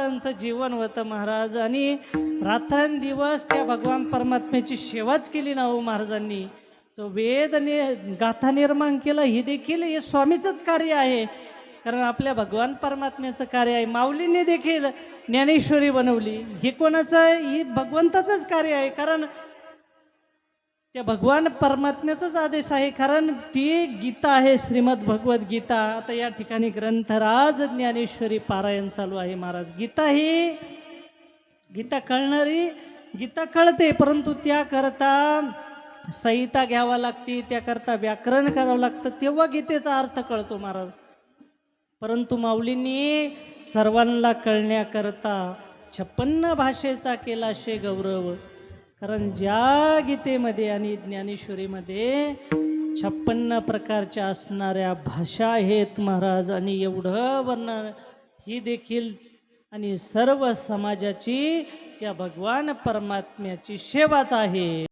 महाराजांचं जीवन होतं महाराज. आणि रात्रंदिवस त्या भगवान परमात्म्याची सेवाच केली ना हो महाराजांनी. जो वेद आणि गाथा निर्माण केलं हे देखील हे स्वामीचंच कार्य आहे. कारण आपल्या भगवान परमात्म्याचं कार्य आहे. माऊलींनी देखील ज्ञानेश्वरी बनवली, हे कोणाचं आहे? ही भगवंताचंच कार्य आहे. कारण त्या भगवान परमात्म्याचाच आदेश आहे. कारण ती गीता आहे, श्रीमद भगवत गीता. आता या ठिकाणी ग्रंथराज ज्ञानेश्वरी पारायण चालू आहे महाराज. गीता कळणारी गीता कळते, परंतु त्याकरता संहिता घ्यावा लागते, त्याकरता व्याकरण करावं लागतं, तेव्हा गीतेचा अर्थ कळतो महाराज. परंतु माऊलींनी सर्वांना कळण्याकरता 56 भाषेचा केला शे गौरव. कारण ज्या गीतेमध्ये आणि ज्ञानेश्वरीमध्ये 56 प्रकारच्या असणाऱ्या भाषा आहेत महाराज. आणि एवढं वर्णन ही देखील आणि सर्व समाजाची त्या भगवान परमात्म्याची सेवाच आहे.